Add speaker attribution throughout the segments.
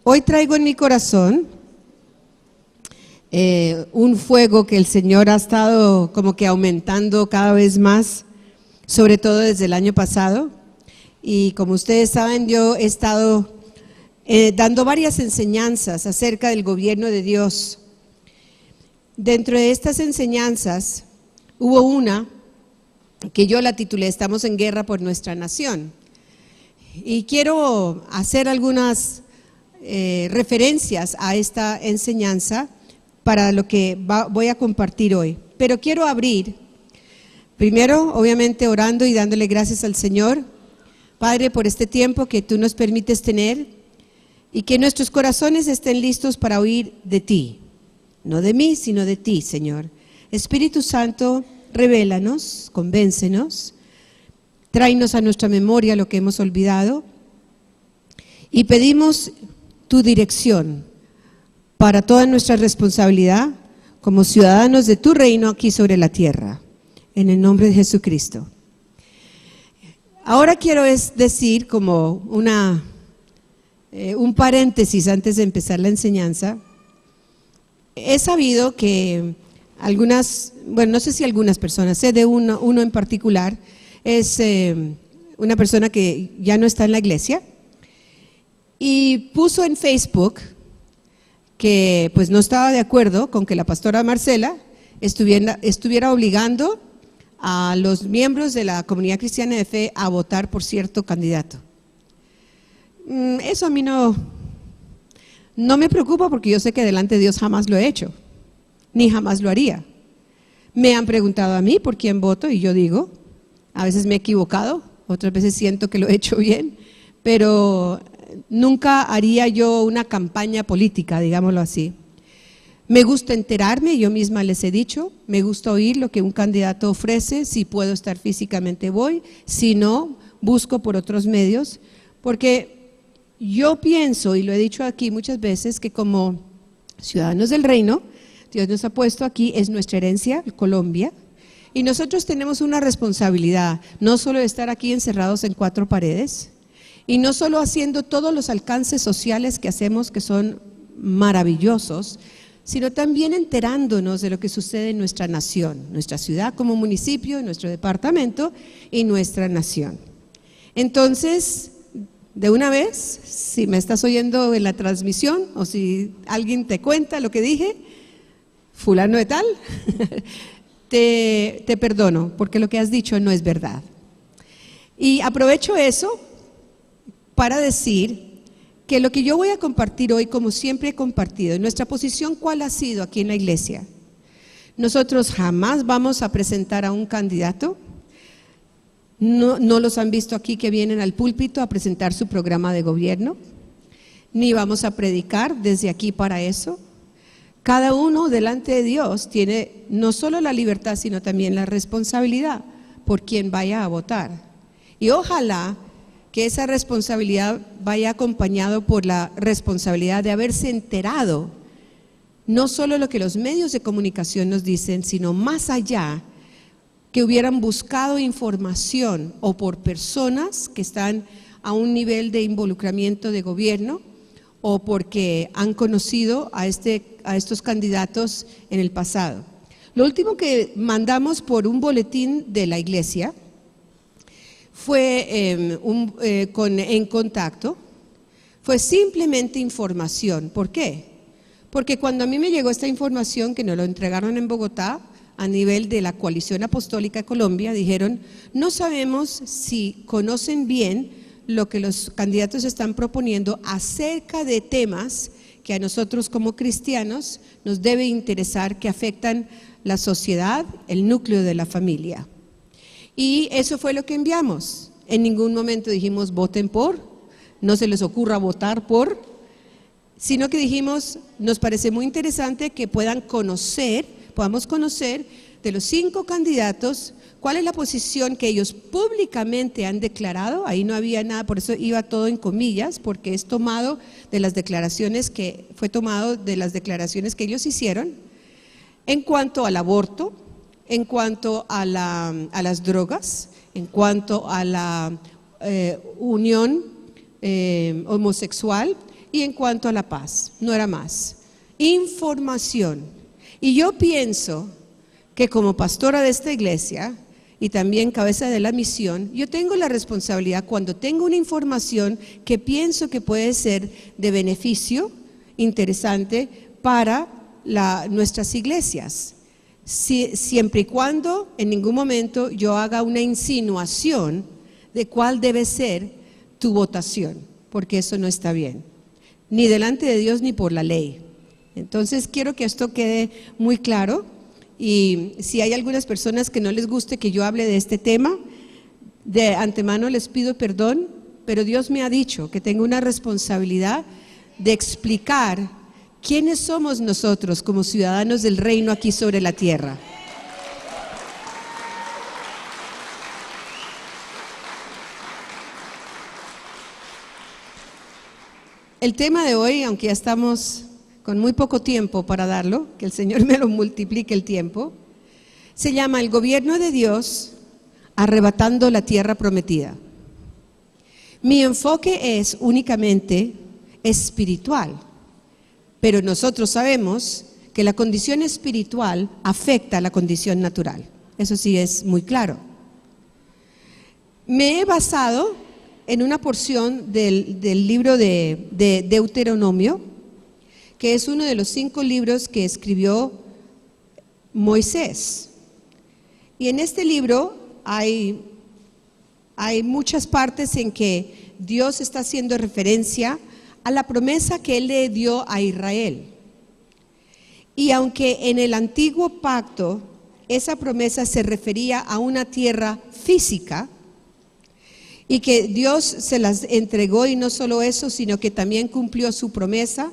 Speaker 1: Hoy traigo en mi corazón un fuego que el Señor ha estado como que aumentando cada vez más, sobre todo desde el año pasado. Y como ustedes saben, yo he estado dando varias enseñanzas acerca del gobierno de Dios. Dentro de estas enseñanzas hubo una que yo la titulé "Estamos en guerra por nuestra nación". Y quiero hacer algunas referencias a esta enseñanza para lo que voy a compartir hoy. Pero quiero abrir, primero, obviamente, orando y dándole gracias al Señor, Padre, por este tiempo que tú nos permites tener y que nuestros corazones estén listos para oír de ti. No de mí, sino de ti, Señor. Espíritu Santo, revélanos, convéncenos, tráenos a nuestra memoria lo que hemos olvidado y pedimos tu dirección para toda nuestra responsabilidad como ciudadanos de tu reino aquí sobre la tierra, en el nombre de Jesucristo. Ahora quiero decir como un paréntesis antes de empezar la enseñanza. He sabido que algunas, bueno, no sé si algunas personas, sé de uno en particular, es una persona que ya no está en la iglesia y puso en Facebook que pues no estaba de acuerdo con que la pastora Marcela estuviera obligando a los miembros de la comunidad cristiana de fe a votar por cierto candidato. Eso a mí no me preocupa, porque yo sé que delante de Dios jamás lo he hecho, ni jamás lo haría. Me han preguntado a mí por quién voto y yo digo, a veces me he equivocado, otras veces siento que lo he hecho bien, pero nunca haría yo una campaña política, digámoslo así. Me gusta enterarme, yo misma les he dicho, me gusta oír lo que un candidato ofrece, si puedo estar físicamente voy, si no, busco por otros medios, porque yo pienso, y lo he dicho aquí muchas veces, que como ciudadanos del reino, Dios nos ha puesto aquí, es nuestra herencia, Colombia, y nosotros tenemos una responsabilidad, no solo de estar aquí encerrados en cuatro paredes, y no solo haciendo todos los alcances sociales que hacemos, que son maravillosos, sino también enterándonos de lo que sucede en nuestra nación, nuestra ciudad como municipio, nuestro departamento y nuestra nación. Entonces, de una vez, si me estás oyendo en la transmisión o si alguien te cuenta lo que dije, fulano de tal, te perdono, porque lo que has dicho no es verdad. Y aprovecho eso para decir que lo que yo voy a compartir hoy, como siempre he compartido, nuestra posición, ¿cuál ha sido aquí en la iglesia? Nosotros jamás vamos a presentar a un candidato. No los han visto aquí que vienen al púlpito a presentar su programa de gobierno, ni vamos a predicar desde aquí para eso. Cada uno delante de Dios tiene no solo la libertad, sino también la responsabilidad por quien vaya a votar. Y ojalá que esa responsabilidad vaya acompañado por la responsabilidad de haberse enterado, no solo lo que los medios de comunicación nos dicen, sino más allá, que hubieran buscado información o por personas que están a un nivel de involucramiento de gobierno o porque han conocido a estos candidatos en el pasado. Lo último que mandamos por un boletín de la iglesia fue en contacto, fue simplemente información. ¿Por qué? Porque cuando a mí me llegó esta información, que nos lo entregaron en Bogotá, a nivel de la Coalición Apostólica de Colombia, dijeron, no sabemos si conocen bien lo que los candidatos están proponiendo acerca de temas que a nosotros como cristianos nos debe interesar, que afectan la sociedad, el núcleo de la familia. Y eso fue lo que enviamos. En ningún momento dijimos voten por, no se les ocurra votar por, sino que dijimos, nos parece muy interesante que podamos conocer de los 5 candidatos cuál es la posición que ellos públicamente han declarado. Ahí no había nada, por eso iba todo en comillas, porque es tomado de las declaraciones que ellos hicieron en cuanto al aborto, en cuanto a las drogas, en cuanto a la unión homosexual y en cuanto a la paz, no era más. Información. Y yo pienso que como pastora de esta iglesia y también cabeza de la misión, yo tengo la responsabilidad cuando tengo una información que pienso que puede ser de beneficio, interesante para nuestras iglesias. Siempre y cuando en ningún momento yo haga una insinuación de cuál debe ser tu votación, porque eso no está bien, ni delante de Dios ni por la ley. Entonces quiero que esto quede muy claro, y si hay algunas personas que no les guste que yo hable de este tema, de antemano les pido perdón, pero Dios me ha dicho que tengo una responsabilidad de explicar quiénes somos nosotros como ciudadanos del reino aquí sobre la tierra. El tema de hoy, aunque ya estamos con muy poco tiempo para darlo, que el Señor me lo multiplique el tiempo, se llama el gobierno de Dios arrebatando la tierra prometida. Mi enfoque es únicamente espiritual, pero nosotros sabemos que la condición espiritual afecta a la condición natural. Eso sí es muy claro. Me he basado en una porción del libro de Deuteronomio, que es uno de los 5 libros que escribió Moisés. Y en este libro hay muchas partes en que Dios está haciendo referencia a la promesa que Él le dio a Israel. Y aunque en el antiguo pacto esa promesa se refería a una tierra física, y que Dios se las entregó, y no solo eso, sino que también cumplió su promesa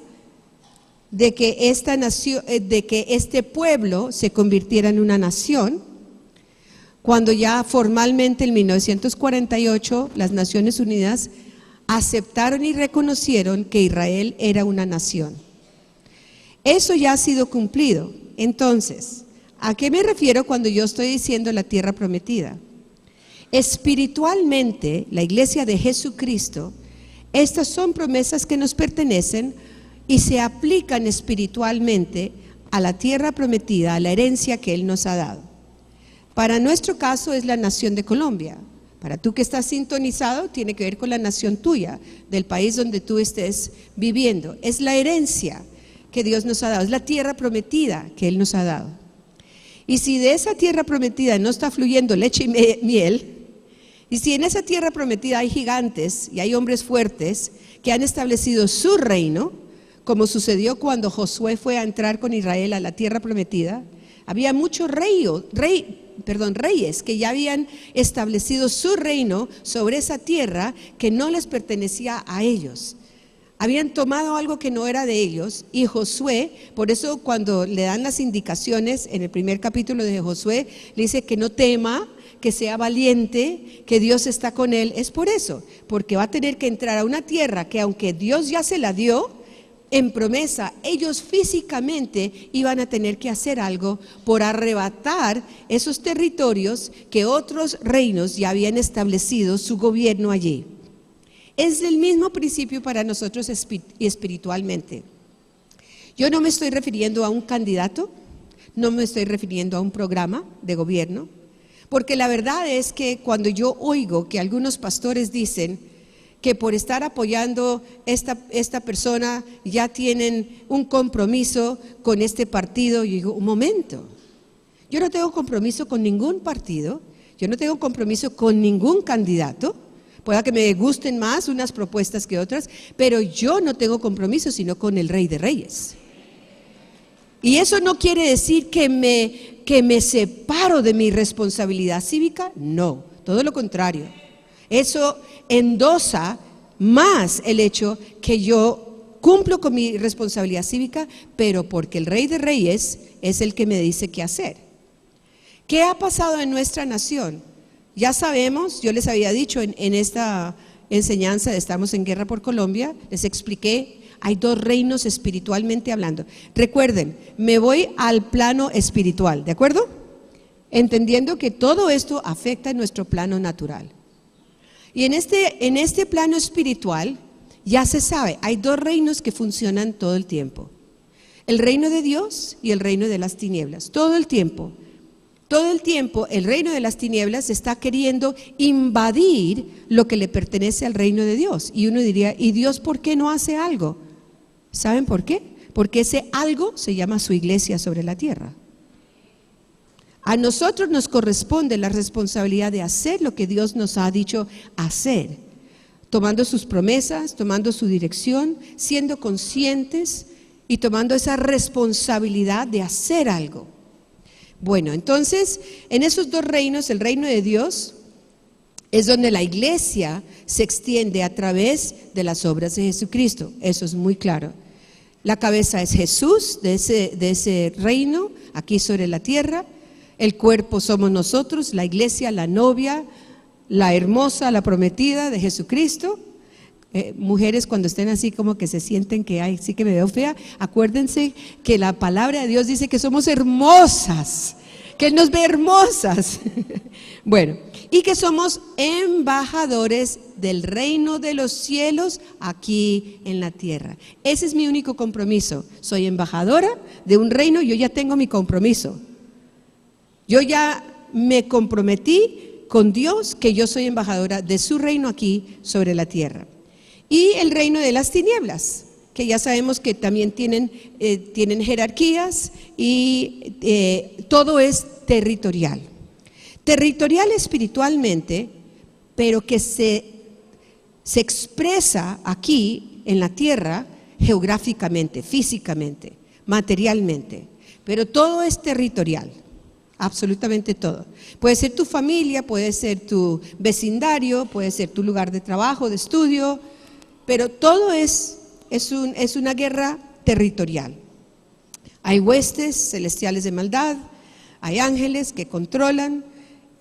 Speaker 1: de que esta nación, de que este pueblo se convirtiera en una nación, cuando ya formalmente en 1948 las Naciones Unidas aceptaron y reconocieron que Israel era una nación. Eso ya ha sido cumplido. Entonces, ¿a qué me refiero cuando yo estoy diciendo la tierra prometida? Espiritualmente, la iglesia de Jesucristo, estas son promesas que nos pertenecen y se aplican espiritualmente a la tierra prometida, a la herencia que Él nos ha dado. Para nuestro caso es la nación de Colombia. Para tú que estás sintonizado, tiene que ver con la nación tuya, del país donde tú estés viviendo. Es la herencia que Dios nos ha dado, es la tierra prometida que Él nos ha dado. Y si de esa tierra prometida no está fluyendo leche y miel, y si en esa tierra prometida hay gigantes y hay hombres fuertes que han establecido su reino, como sucedió cuando Josué fue a entrar con Israel a la tierra prometida, había muchos reyes que ya habían establecido su reino sobre esa tierra que no les pertenecía a ellos. Habían tomado algo que no era de ellos, y Josué, por eso cuando le dan las indicaciones en el primer capítulo de Josué, le dice que no tema, que sea valiente, que Dios está con él. Es por eso, porque va a tener que entrar a una tierra que aunque Dios ya se la dio en promesa, ellos físicamente iban a tener que hacer algo por arrebatar esos territorios que otros reinos ya habían establecido su gobierno allí. Es el mismo principio para nosotros espiritualmente. Yo no me estoy refiriendo a un candidato, no me estoy refiriendo a un programa de gobierno, porque la verdad es que cuando yo oigo que algunos pastores dicen que por estar apoyando esta persona ya tienen un compromiso con este partido, yo digo, un momento, yo no tengo compromiso con ningún partido, yo no tengo compromiso con ningún candidato. Pueda que me gusten más unas propuestas que otras, pero yo no tengo compromiso sino con el Rey de Reyes. Y eso no quiere decir que me separo de mi responsabilidad cívica, no, todo lo contrario. Eso endosa más el hecho que yo cumplo con mi responsabilidad cívica, pero porque el Rey de Reyes es el que me dice qué hacer. ¿Qué ha pasado en nuestra nación? Ya sabemos, yo les había dicho en esta enseñanza de Estamos en Guerra por Colombia, les expliqué, hay 2 reinos espiritualmente hablando. Recuerden, me voy al plano espiritual, ¿de acuerdo? Entendiendo que todo esto afecta a nuestro plano natural. Y en este plano espiritual, Ya se sabe, hay dos reinos que funcionan todo el tiempo. El reino de Dios y el reino de las tinieblas. Todo el tiempo el reino de las tinieblas está queriendo invadir lo que le pertenece al reino de Dios. Y uno diría, ¿y Dios por qué no hace algo? ¿Saben por qué? Porque ese algo se llama su iglesia sobre la tierra. A nosotros nos corresponde la responsabilidad de hacer lo que Dios nos ha dicho hacer, tomando sus promesas, tomando su dirección, siendo conscientes y tomando esa responsabilidad de hacer algo. Bueno, entonces, en esos dos reinos, el reino de Dios es donde la iglesia se extiende a través de las obras de Jesucristo. Eso es muy claro. La cabeza es Jesús de ese reino, aquí sobre la tierra. El cuerpo somos nosotros, la iglesia, la novia, la hermosa, la prometida de Jesucristo. Mujeres, cuando estén así como que se sienten que ay, sí que me veo fea, acuérdense que la palabra de Dios dice que somos hermosas, que Él nos ve hermosas. Bueno, y que somos embajadores del reino de los cielos aquí en la tierra. Ese es mi único compromiso. Soy embajadora de un reino, yo ya tengo mi compromiso. Yo ya me comprometí con Dios que yo soy embajadora de su reino aquí sobre la tierra. Y el reino de las tinieblas, que ya sabemos que también tienen jerarquías y todo es territorial. Territorial espiritualmente, pero que se expresa aquí en la tierra geográficamente, físicamente, materialmente. Pero todo es territorial, absolutamente todo. Puede ser tu familia, puede ser tu vecindario, puede ser tu lugar de trabajo, de estudio, pero todo es una guerra territorial. Hay huestes celestiales de maldad, hay ángeles que controlan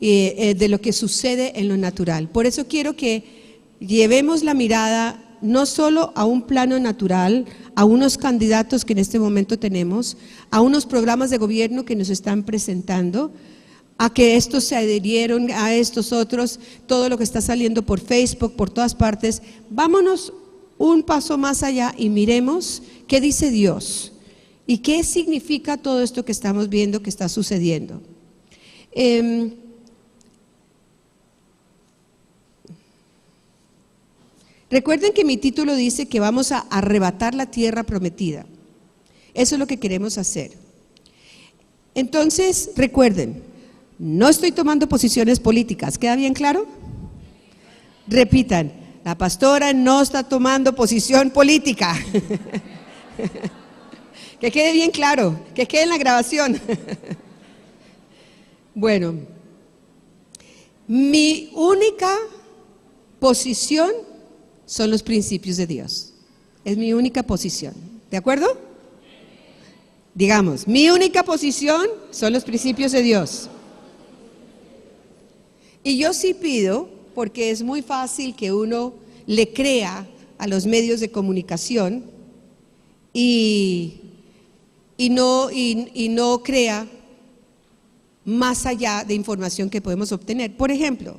Speaker 1: de lo que sucede en lo natural. Por eso quiero que llevemos la mirada no solo a un plano natural, a unos candidatos que en este momento tenemos, a unos programas de gobierno que nos están presentando, a que estos se adherieron a estos otros, todo lo que está saliendo por Facebook, por todas partes. Vámonos un paso más allá y miremos qué dice Dios y qué significa todo esto que estamos viendo que está sucediendo. Recuerden que mi título dice que vamos a arrebatar la tierra prometida. Eso es lo que queremos hacer. Entonces, recuerden, no estoy tomando posiciones políticas. ¿Queda bien claro? Repitan, la pastora no está tomando posición política. Que quede bien claro, que quede en la grabación. Bueno, mi única posición son los principios de Dios. Es mi única posición. ¿De acuerdo? Digamos, mi única posición son los principios de Dios. Y yo sí pido, porque es muy fácil que uno le crea a los medios de comunicación y no crea más allá de información que podemos obtener. Por ejemplo,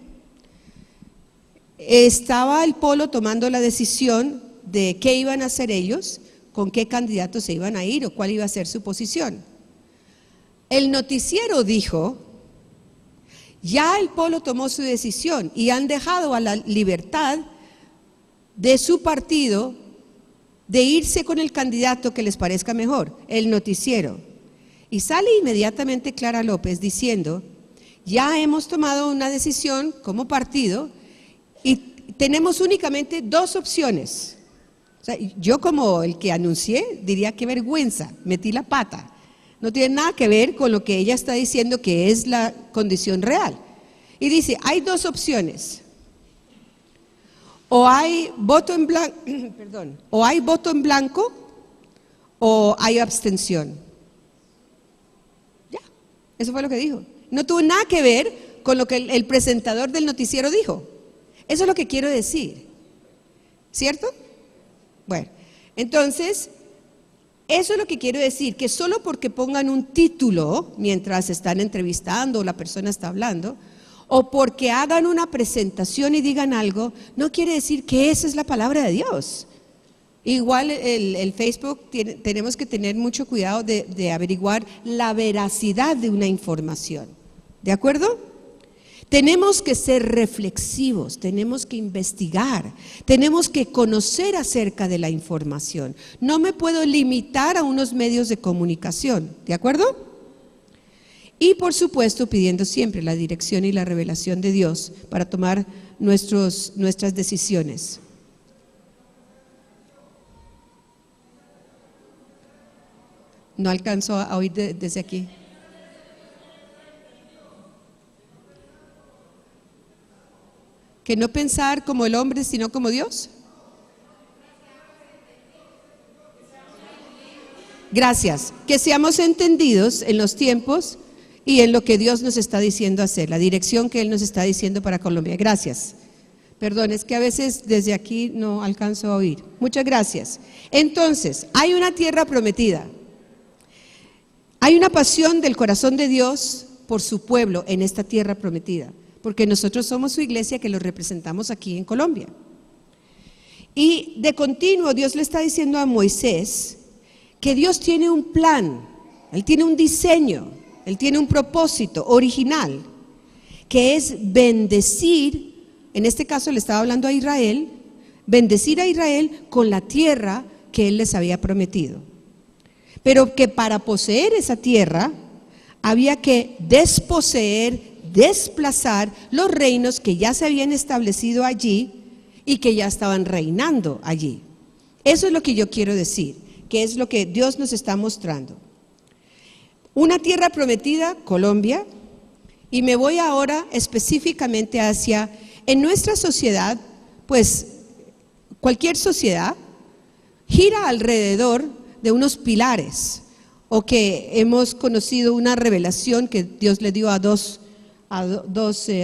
Speaker 1: estaba el Polo tomando la decisión de qué iban a hacer ellos, con qué candidatos se iban a ir o cuál iba a ser su posición. El noticiero dijo, ya el Polo tomó su decisión y han dejado a la libertad de su partido de irse con el candidato que les parezca mejor, el noticiero. Y sale inmediatamente Clara López diciendo, ya hemos tomado una decisión como partido y tenemos únicamente dos opciones. O sea, yo como el que anuncié diría qué vergüenza, metí la pata. No tiene nada que ver con lo que ella está diciendo que es la condición real. Y dice, hay dos opciones. O hay voto en blanco, o hay voto en blanco o hay abstención. Ya, eso fue lo que dijo. No tuvo nada que ver con lo que el presentador del noticiero dijo. Eso es lo que quiero decir. ¿Cierto? Bueno, entonces, eso es lo que quiero decir, que solo porque pongan un título mientras están entrevistando o la persona está hablando, o porque hagan una presentación y digan algo, no quiere decir que esa es la palabra de Dios. Igual el Facebook, tenemos que tener mucho cuidado de averiguar la veracidad de una información. ¿De acuerdo? Tenemos que ser reflexivos, tenemos que investigar, tenemos que conocer acerca de la información. No me puedo limitar a unos medios de comunicación. ¿De acuerdo? Y por supuesto pidiendo siempre la dirección y la revelación de Dios para tomar nuestras decisiones. No alcanzo a oír desde aquí. Que no pensar como el hombre, sino como Dios. Gracias. Que seamos entendidos en los tiempos y en lo que Dios nos está diciendo hacer, la dirección que Él nos está diciendo para Colombia. Gracias. Perdón, es que a veces desde aquí no alcanzo a oír. Muchas gracias. Entonces, hay una tierra prometida. Hay una pasión del corazón de Dios por su pueblo en esta tierra prometida, porque nosotros somos su iglesia que lo representamos aquí en Colombia. Y de continuo Dios le está diciendo a Moisés que Dios tiene un plan, Él tiene un diseño, Él tiene un propósito original, que es bendecir, en este caso le estaba hablando a Israel, bendecir a Israel con la tierra que Él les había prometido. Pero que para poseer esa tierra había que desposeer, desplazar los reinos que ya se habían establecido allí y que ya estaban reinando allí. Eso es lo que yo quiero decir, que es lo que Dios nos está mostrando. Una tierra prometida, Colombia, y me voy ahora específicamente hacia, en nuestra sociedad, pues cualquier sociedad gira alrededor de unos pilares, o que hemos conocido una revelación que Dios le dio a dos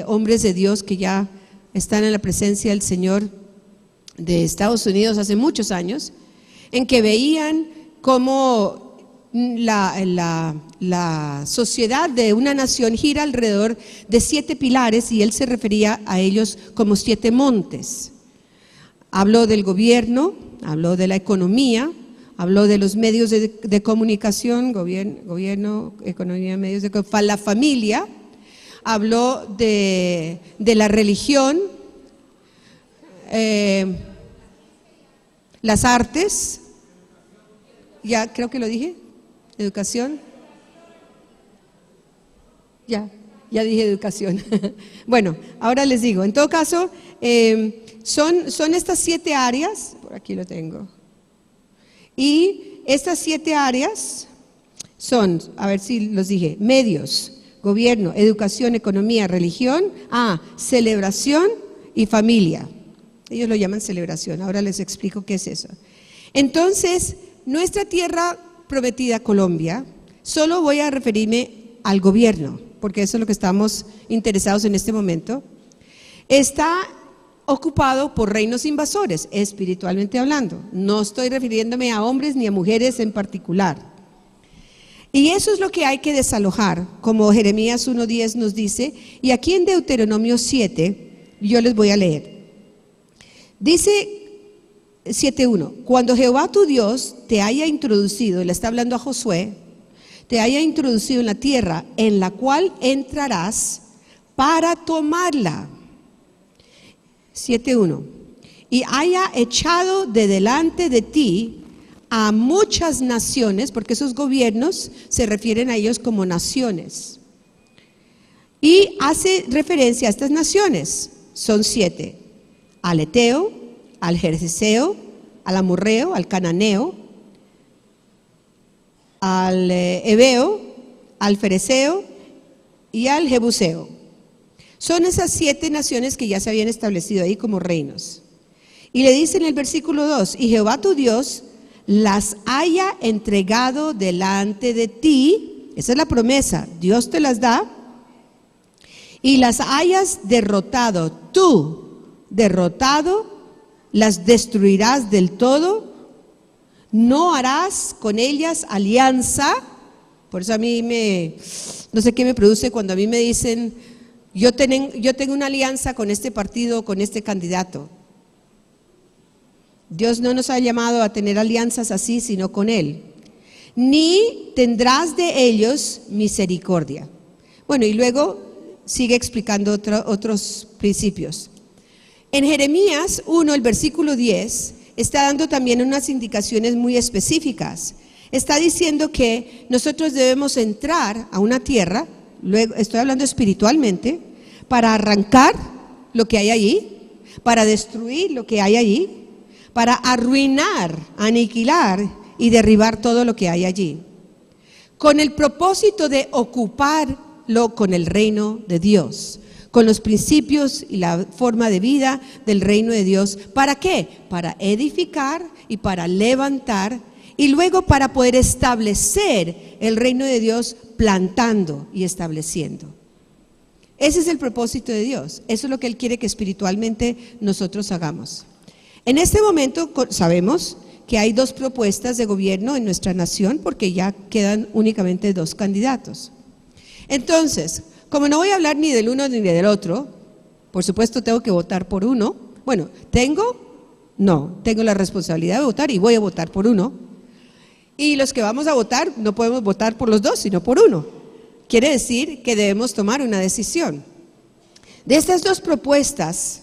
Speaker 1: hombres de Dios que ya están en la presencia del Señor de Estados Unidos hace muchos años, en que veían cómo la sociedad de una nación gira alrededor de 7 pilares, y él se refería a ellos como 7 montes. Habló del gobierno, habló de la economía, habló de los medios de comunicación, gobierno, economía, medios de comunicación, la familia, habló de la religión, las artes, ya creo que lo dije, educación, ya dije educación. Bueno, ahora les digo, en todo caso, son estas 7 áreas, por aquí lo tengo. Y estas 7 áreas son, a ver si los dije, medios, gobierno, educación, economía, religión, celebración y familia. Ellos lo llaman celebración, ahora les explico qué es eso. Entonces, nuestra tierra prometida, Colombia, solo voy a referirme al gobierno, porque eso es lo que estamos interesados en este momento, está ocupado por reinos invasores, espiritualmente hablando. No estoy refiriéndome a hombres ni a mujeres en particular. Y eso es lo que hay que desalojar, como Jeremías 1:10 nos dice, y aquí en Deuteronomio 7, yo les voy a leer. Dice 7:1, cuando Jehová tu Dios te haya introducido, le está hablando a Josué, te haya introducido en la tierra en la cual entrarás para tomarla. 7:1, y haya echado de delante de ti a muchas naciones, porque esos gobiernos se refieren a ellos como naciones, y hace referencia a estas naciones, son 7, al Eteo, al Jerjeseo, al Amorreo, al Cananeo, al Heveo, al Fereceo y al Jebuseo. Son esas 7 naciones que ya se habían establecido ahí como reinos. Y le dice en el versículo 2, y Jehová tu Dios las haya entregado delante de ti, esa es la promesa, Dios te las da, y las hayas derrotado, tú derrotado, las destruirás del todo, no harás con ellas alianza. Por eso a mí no sé qué me produce cuando a mí me dicen, yo tengo una alianza con este partido, con este candidato. Dios no nos ha llamado a tener alianzas así, sino con Él. Ni tendrás de ellos misericordia. Bueno, y luego sigue explicando otros principios. En Jeremías 1, el versículo 10, está dando también unas indicaciones muy específicas. Está diciendo que nosotros debemos entrar a una tierra, luego estoy hablando espiritualmente, para arrancar lo que hay allí, para destruir lo que hay allí, para arruinar, aniquilar y derribar todo lo que hay allí, con el propósito de ocuparlo con el reino de Dios, con los principios y la forma de vida del reino de Dios. ¿Para qué? Para edificar y para levantar, y luego para poder establecer el reino de Dios, plantando y estableciendo. Ese es el propósito de Dios. Eso es lo que Él quiere que espiritualmente nosotros hagamos. En este momento sabemos que hay 2 propuestas de gobierno en nuestra nación, porque ya quedan únicamente 2 candidatos. Entonces, como no voy a hablar ni del uno ni del otro, por supuesto tengo que votar por uno. Bueno, tengo la responsabilidad de votar y voy a votar por uno. Y los que vamos a votar no podemos votar por los 2, sino por uno. Quiere decir que debemos tomar una decisión. De estas 2 propuestas,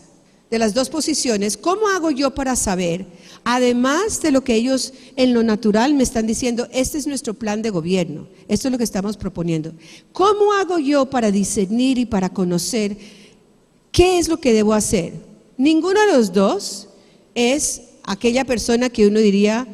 Speaker 1: de las 2 posiciones, ¿cómo hago yo para saber, además de lo que ellos en lo natural me están diciendo, este es nuestro plan de gobierno, esto es lo que estamos proponiendo? ¿Cómo hago yo para discernir y para conocer qué es lo que debo hacer? Ninguno de los 2 es aquella persona que uno diría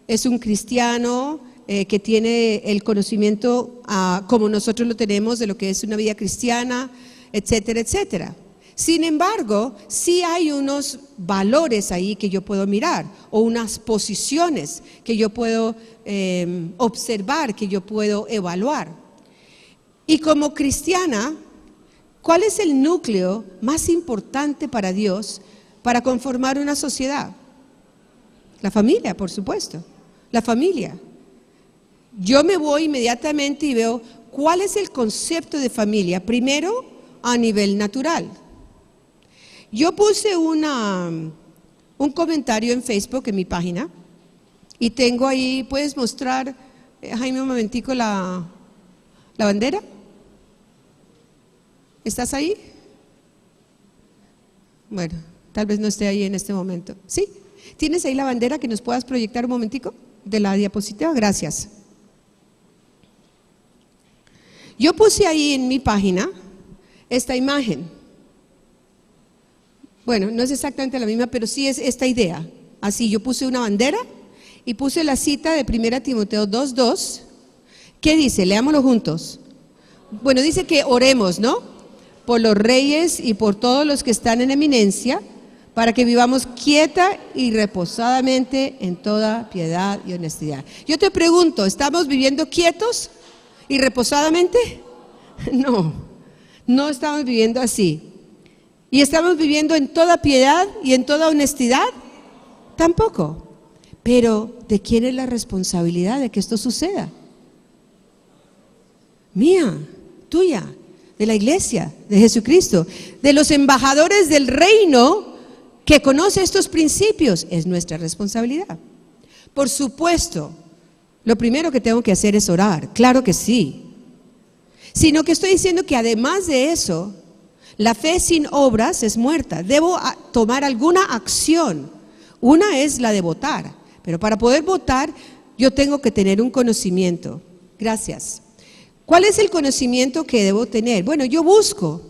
Speaker 1: es un cristiano, que tiene el conocimiento como nosotros lo tenemos de lo que es una vida cristiana, etcétera, etcétera. Sin embargo, sí hay unos valores ahí que yo puedo mirar, o unas posiciones que yo puedo observar, que yo puedo evaluar. Y como cristiana, ¿cuál es el núcleo más importante para Dios para conformar una sociedad? La familia, por supuesto, la familia. Yo me voy inmediatamente y veo cuál es el concepto de familia, primero a nivel natural. Yo puse un comentario en Facebook, en mi página, y tengo ahí, ¿puedes mostrar, Jaime, un momentico la bandera? ¿Estás ahí? Bueno, tal vez no esté ahí en este momento. ¿Sí? ¿Tienes ahí la bandera que nos puedas proyectar un momentico de la diapositiva? Gracias. Yo puse ahí en mi página esta imagen. Bueno, no es exactamente la misma, pero sí es esta idea. Así, yo puse una bandera y puse la cita de 1 Timoteo 2:2. ¿Qué dice? Leámoslo juntos. Bueno, dice que oremos, ¿no? Por los reyes y por todos los que están en eminencia, para que vivamos quieta y reposadamente en toda piedad y honestidad. Yo te pregunto, ¿estamos viviendo quietos y reposadamente? No estamos viviendo así. ¿Y estamos viviendo en toda piedad y en toda honestidad? Tampoco. Pero ¿de quién es la responsabilidad de que esto suceda? Mía, tuya, de la iglesia, de Jesucristo, de los embajadores del reino que conoce estos principios. Es nuestra responsabilidad. Por supuesto, lo primero que tengo que hacer es orar, claro que sí. Sino que estoy diciendo que además de eso, la fe sin obras es muerta. Debo tomar alguna acción. Una es la de votar, pero para poder votar yo tengo que tener un conocimiento. Gracias. ¿Cuál es el conocimiento que debo tener? Bueno, yo busco.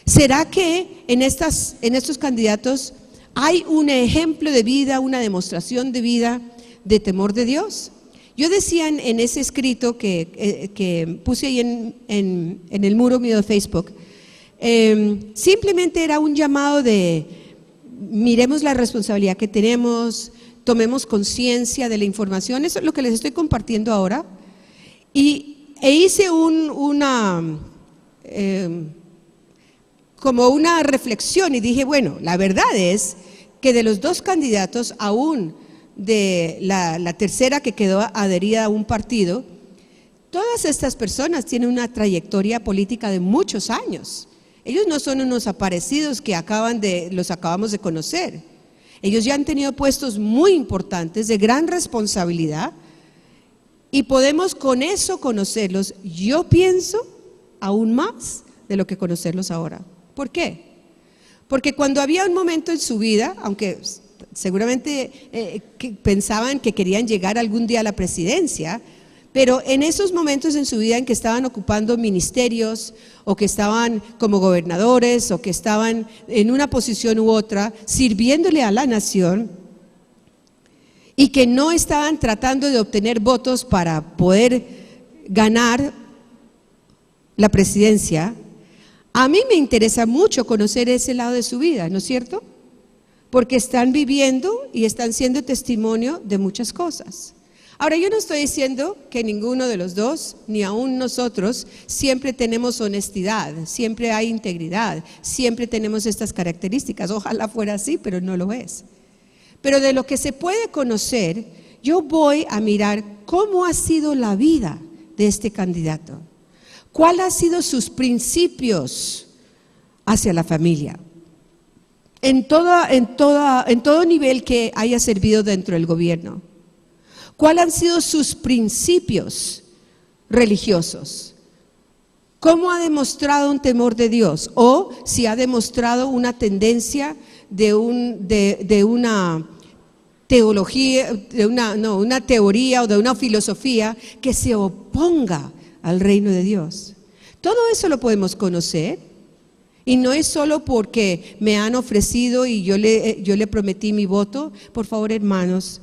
Speaker 1: ¿Será que en estos candidatos hay un ejemplo de vida, una demostración de vida de temor de Dios? Yo decía en ese escrito que puse ahí en el muro mío de Facebook, simplemente era un llamado de miremos la responsabilidad que tenemos, tomemos conciencia de la información. Eso es lo que les estoy compartiendo ahora. E hice como una reflexión y dije, bueno, la verdad es que de los 2 candidatos, aún de la tercera que quedó adherida a un partido, todas estas personas tienen una trayectoria política de muchos años. Ellos no son unos aparecidos que los acabamos de conocer. Ellos ya han tenido puestos muy importantes, de gran responsabilidad, y podemos con eso conocerlos, yo pienso, aún más de lo que conocerlos ahora. ¿Por qué? Porque cuando había un momento en su vida, aunque seguramente que pensaban que querían llegar algún día a la presidencia, pero en esos momentos en su vida en que estaban ocupando ministerios, o que estaban como gobernadores, o que estaban en una posición u otra, sirviéndole a la nación, y que no estaban tratando de obtener votos para poder ganar la presidencia, a mí me interesa mucho conocer ese lado de su vida, ¿no es cierto? Porque están viviendo y están siendo testimonio de muchas cosas. Ahora, yo no estoy diciendo que ninguno de los dos, ni aún nosotros, siempre tenemos honestidad, siempre hay integridad, siempre tenemos estas características. Ojalá fuera así, pero no lo es. Pero de lo que se puede conocer, yo voy a mirar cómo ha sido la vida de este candidato. ¿Cuáles han sido sus principios hacia la familia? En todo nivel que haya servido dentro del gobierno. ¿Cuáles han sido sus principios religiosos? ¿Cómo ha demostrado un temor de Dios? O si ha demostrado una tendencia de una teología, una teoría o de una filosofía que se oponga al reino de Dios. Todo eso lo podemos conocer, y no es solo porque me han ofrecido y yo le prometí mi voto. Por favor, hermanos,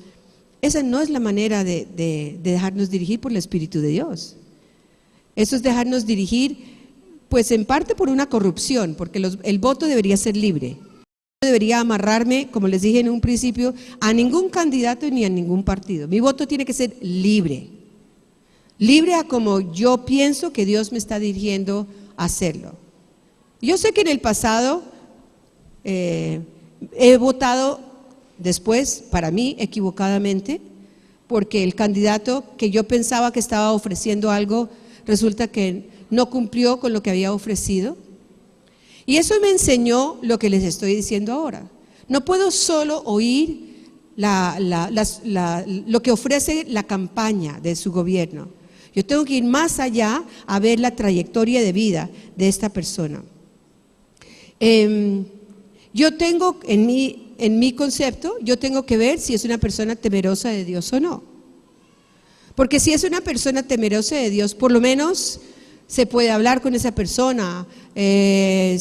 Speaker 1: esa no es la manera de dejarnos dirigir por el Espíritu de Dios. Eso es dejarnos dirigir, pues en parte por una corrupción, porque el voto debería ser libre. No debería amarrarme, como les dije en un principio, a ningún candidato ni a ningún partido. Mi voto tiene que ser libre. Libre a como yo pienso que Dios me está dirigiendo a hacerlo. Yo sé que en el pasado he votado después, para mí, equivocadamente, porque el candidato que yo pensaba que estaba ofreciendo algo, resulta que no cumplió con lo que había ofrecido. Y eso me enseñó lo que les estoy diciendo ahora. No puedo solo oír lo que ofrece la campaña de su gobierno. Yo tengo que ir más allá a ver la trayectoria de vida de esta persona. Yo tengo en mi concepto, yo tengo que ver si es una persona temerosa de Dios o no. Porque si es una persona temerosa de Dios, por lo menos se puede hablar con esa persona, se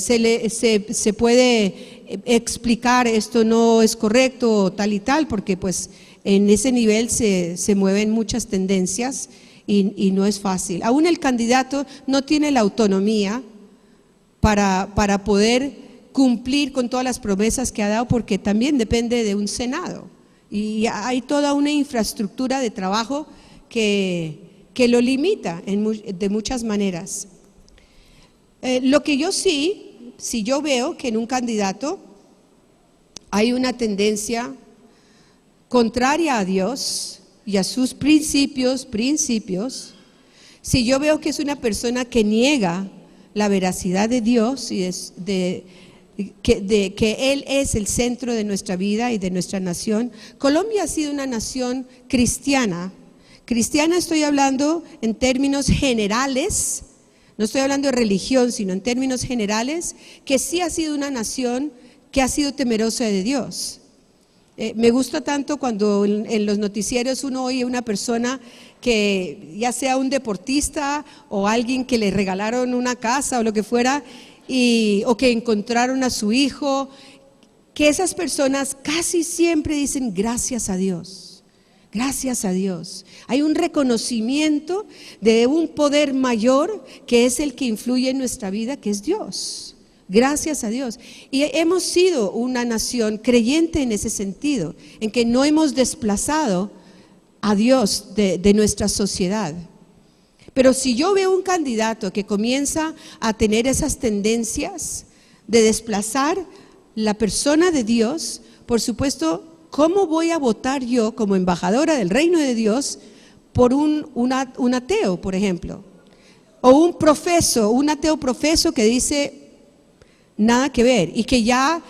Speaker 1: puede explicar esto no es correcto, tal y tal, porque pues en ese nivel se mueven muchas tendencias y no es fácil. Aún el candidato no tiene la autonomía para poder cumplir con todas las promesas que ha dado, porque también depende de un Senado y hay toda una infraestructura de trabajo que lo limita de muchas maneras. Lo que yo si yo veo que en un candidato hay una tendencia contraria a Dios y a sus principios, si yo veo que es una persona que niega la veracidad de Dios y que Él es el centro de nuestra vida y de nuestra nación. Colombia ha sido una nación cristiana. Cristiana estoy hablando en términos generales, no estoy hablando de religión, sino en términos generales, que sí ha sido una nación que ha sido temerosa de Dios. Me gusta tanto cuando en los noticieros uno oye a una persona que ya sea un deportista o alguien que le regalaron una casa o lo que fuera, o que encontraron a su hijo, que esas personas casi siempre dicen gracias a Dios, gracias a Dios. Hay un reconocimiento de un poder mayor que es el que influye en nuestra vida, que es Dios. Gracias a Dios. Y hemos sido una nación creyente en ese sentido, en que no hemos desplazado a Dios de nuestra sociedad. Pero si yo veo un candidato que comienza a tener esas tendencias de desplazar la persona de Dios, por supuesto, ¿cómo voy a votar yo como embajadora del reino de Dios por un ateo, por ejemplo? O un ateo profeso que dice nada que ver y que ya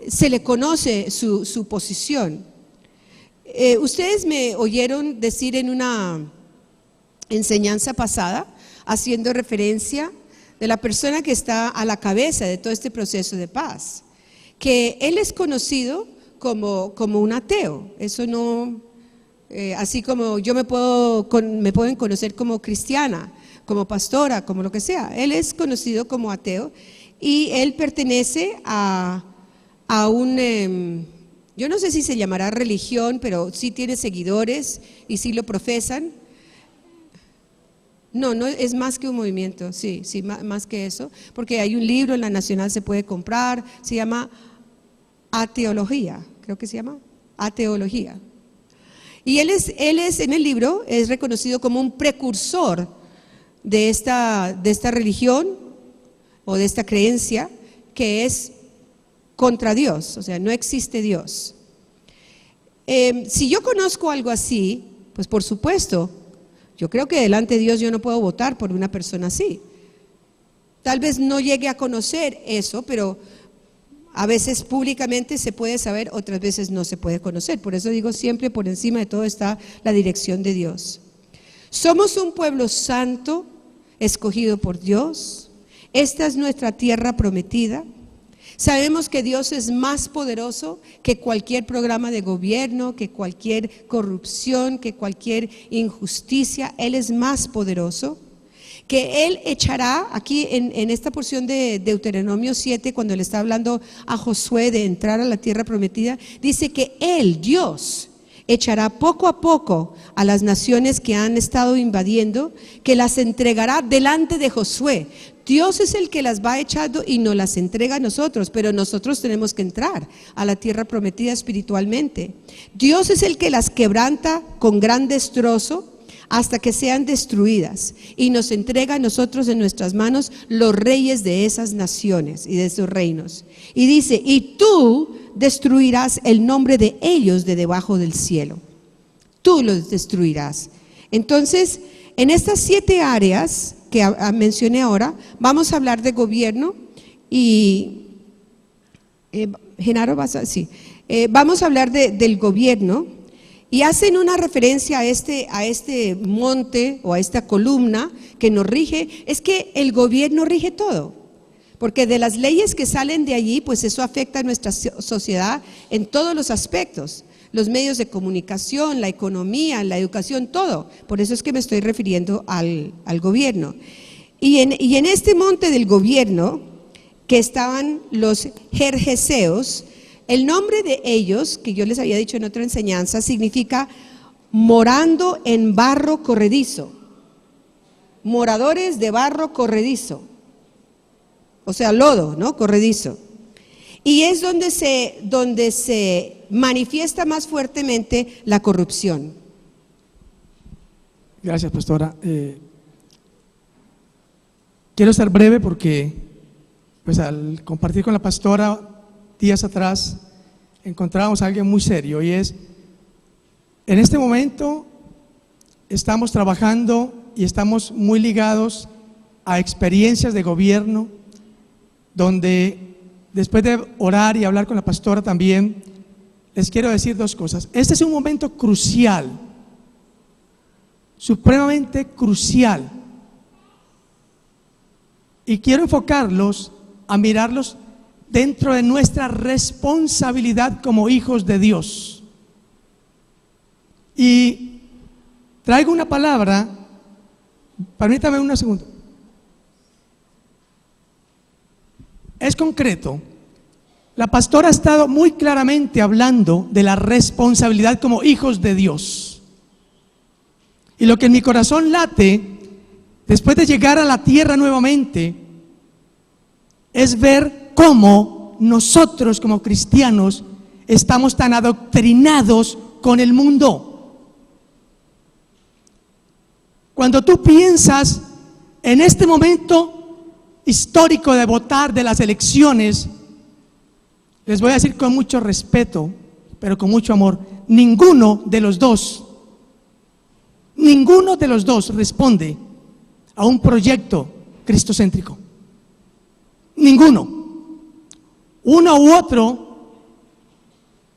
Speaker 1: se le conoce su posición. Ustedes me oyeron decir en una enseñanza pasada, haciendo referencia de la persona que está a la cabeza de todo este proceso de paz, que él es conocido como un ateo. Eso no, así como yo me pueden conocer como cristiana, como pastora, como lo que sea. Él es conocido como ateo y él pertenece a un, yo no sé si se llamará religión, pero sí tiene seguidores y sí lo profesan. No es más que un movimiento, sí, más que eso, porque hay un libro en la Nacional, se puede comprar, se llama Ateología, creo que se llama Ateología. Y él es en el libro, es reconocido como un precursor de esta religión o de esta creencia que es contra Dios, o sea, no existe Dios. Si yo conozco algo así, pues por supuesto, yo creo que delante de Dios yo no puedo votar por una persona así. Tal vez no llegue a conocer eso, pero a veces públicamente se puede saber, otras veces no se puede conocer. Por eso digo, siempre por encima de todo está la dirección de Dios. Somos un pueblo santo, escogido por Dios. Esta es nuestra tierra prometida. Sabemos que Dios es más poderoso que cualquier programa de gobierno, que cualquier corrupción, que cualquier injusticia. Él es más poderoso. Que Él echará, aquí en esta porción de Deuteronomio 7, cuando le está hablando a Josué de entrar a la tierra prometida, dice que Él, Dios, echará poco a poco a las naciones que han estado invadiendo, que las entregará delante de Josué. Dios es el que las va echando y nos las entrega a nosotros, pero nosotros tenemos que entrar a la tierra prometida espiritualmente. Dios es el que las quebranta con gran destrozo hasta que sean destruidas y nos entrega a nosotros en nuestras manos los reyes de esas naciones y de esos reinos. Y dice, y tú destruirás el nombre de ellos de debajo del cielo. Tú los destruirás. Entonces, en estas 7 áreas que mencioné ahora, vamos a hablar de gobierno y Genaro, vamos a hablar del gobierno y hacen una referencia a este monte o a esta columna que nos rige. Es que el gobierno rige todo, porque de las leyes que salen de allí, pues eso afecta a nuestra sociedad en todos los aspectos. Los medios de comunicación, la economía, la educación, todo. Por eso es que me estoy refiriendo al gobierno. Y en este monte del gobierno, que estaban los jerjeseos, el nombre de ellos, que yo les había dicho en otra enseñanza, significa morando en barro corredizo. Moradores de barro corredizo. O sea, lodo, ¿no? Corredizo. Y es donde se manifiesta más fuertemente la corrupción.
Speaker 2: Gracias, pastora. Quiero ser breve porque pues al compartir con la pastora días atrás encontrábamos a alguien muy serio, y es, en este momento estamos trabajando y estamos muy ligados a experiencias de gobierno donde, después de orar y hablar con la pastora también, les quiero decir 2 cosas. Este es un momento crucial, supremamente crucial, y quiero enfocarlos a mirarlos dentro de nuestra responsabilidad como hijos de Dios. Y traigo una palabra, permítame un segundo. Es concreto. La pastora ha estado muy claramente hablando de la responsabilidad como hijos de Dios. Y lo que en mi corazón late, después de llegar a la tierra nuevamente, es ver cómo nosotros como cristianos estamos tan adoctrinados con el mundo. Cuando tú piensas en este momento histórico de votar, de las elecciones, les voy a decir con mucho respeto, pero con mucho amor, ninguno de los dos responde a un proyecto cristocéntrico. Ninguno. Uno u otro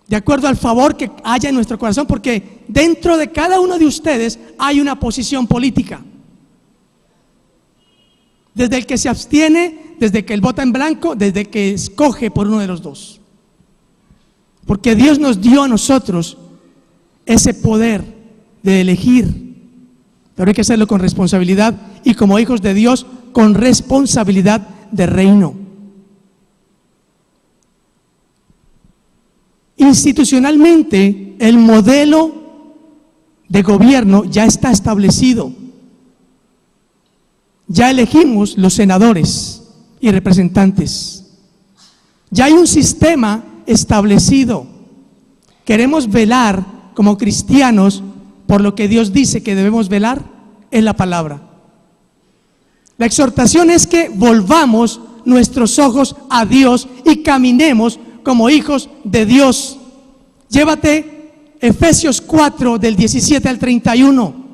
Speaker 2: de acuerdo al favor que haya en nuestro corazón, porque dentro de cada uno de ustedes hay una posición política. Desde el que se abstiene, desde que él vota en blanco, desde que escoge por uno de los dos. Porque Dios nos dio a nosotros ese poder de elegir, pero hay que hacerlo con responsabilidad y como hijos de Dios, con responsabilidad de reino. Institucionalmente, el modelo de gobierno ya está establecido. Ya elegimos los senadores y representantes. Ya hay un sistema establecido. Queremos velar como cristianos por lo que Dios dice que debemos velar en la palabra. La exhortación es que volvamos nuestros ojos a Dios y caminemos como hijos de Dios. Llévate Efesios 4 del 17 al 31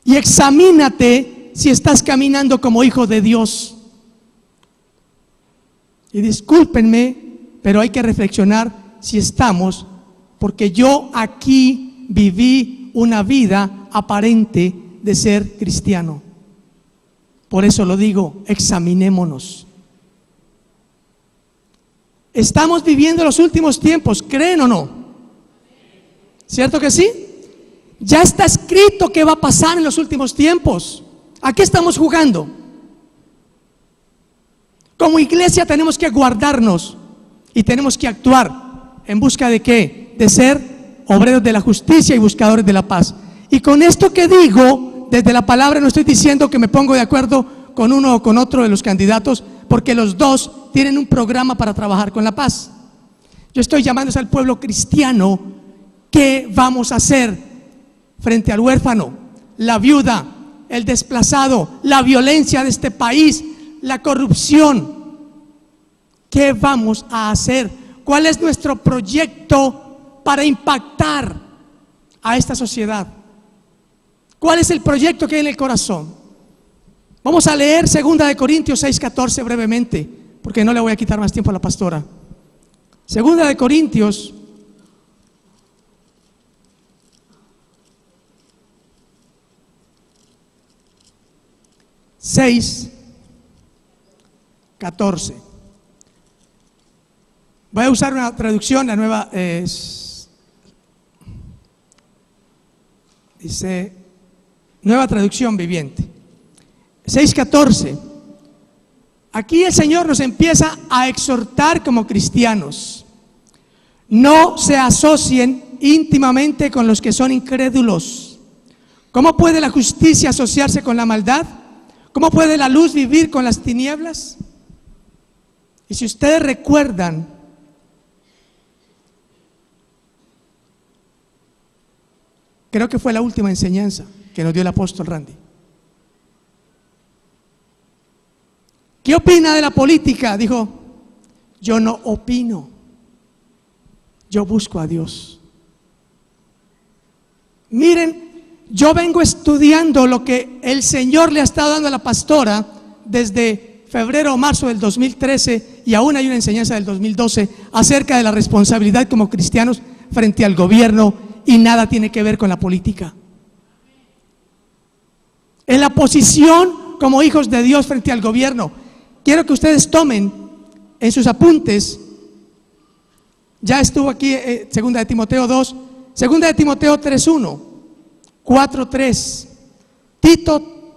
Speaker 2: y examínate si estás caminando como hijo de Dios. Y discúlpenme, pero hay que reflexionar si estamos, porque yo aquí viví una vida aparente de ser cristiano. Por eso lo digo, examinémonos. Estamos viviendo los últimos tiempos, ¿creen o no? ¿Cierto que sí? Ya está escrito qué va a pasar en los últimos tiempos. ¿A qué estamos jugando? Como iglesia tenemos que guardarnos y tenemos que actuar en busca de ¿qué? De ser obreros de la justicia y buscadores de la paz. Y con esto que digo, desde la palabra no estoy diciendo que me pongo de acuerdo con uno o con otro de los candidatos, porque los dos tienen un programa para trabajar con la paz. Yo estoy llamándose al pueblo cristiano, ¿qué vamos a hacer frente al huérfano, la viuda, el desplazado, la violencia de este país, la corrupción? ¿Qué vamos a hacer? ¿Cuál es nuestro proyecto para impactar a esta sociedad? ¿Cuál es el proyecto que hay en el corazón? Vamos a leer 2 Corintios 6:14 brevemente, porque no le voy a quitar más tiempo a la pastora. 2 Corintios 6:14. Voy a usar una traducción, la nueva dice Nueva Traducción Viviente. 6:14. Aquí el Señor nos empieza a exhortar como cristianos. No se asocien íntimamente con los que son incrédulos. ¿Cómo puede la justicia asociarse con la maldad? ¿Cómo puede la luz vivir con las tinieblas? Y si ustedes recuerdan, creo que fue la última enseñanza que nos dio el apóstol Randy. ¿Qué opina de la política? Dijo, yo no opino, yo busco a Dios. Miren, yo vengo estudiando lo que el Señor le ha estado dando a la pastora desde febrero o marzo del 2013, y aún hay una enseñanza del 2012 acerca de la responsabilidad como cristianos frente al gobierno, y nada tiene que ver con la política. En la posición como hijos de Dios frente al gobierno, quiero que ustedes tomen en sus apuntes, ya estuvo aquí 2 de Timoteo 2, 2 de Timoteo 3:1, 4:3, Tito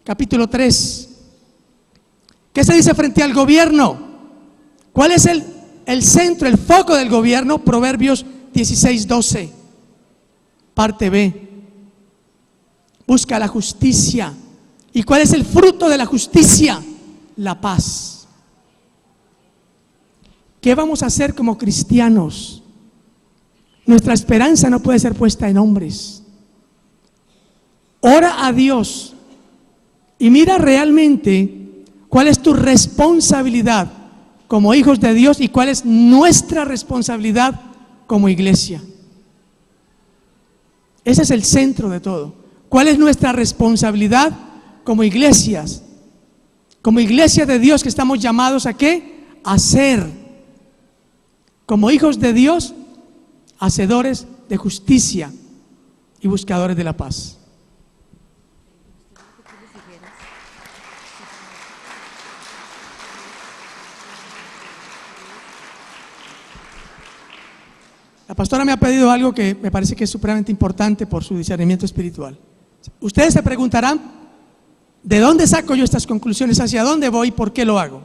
Speaker 2: capítulo 3. ¿Qué se dice frente al gobierno? ¿Cuál es el centro, el foco del gobierno? Proverbios 16:12, parte B. Busca la justicia. ¿Y cuál es el fruto de la justicia? La paz. ¿Qué vamos a hacer como cristianos? Nuestra esperanza no puede ser puesta en hombres. Ora a Dios y mira realmente cuál es tu responsabilidad como hijos de Dios y cuál es nuestra responsabilidad como iglesia. Ese es el centro de todo. ¿Cuál es nuestra responsabilidad como iglesias? Como iglesia de Dios, que estamos llamados a ¿qué? A ser como hijos de Dios, hacedores de justicia y buscadores de la paz. La pastora me ha pedido algo que me parece que es supremamente importante por su discernimiento espiritual. Ustedes se preguntarán, ¿de dónde saco yo estas conclusiones? ¿Hacia dónde voy? ¿Por qué lo hago?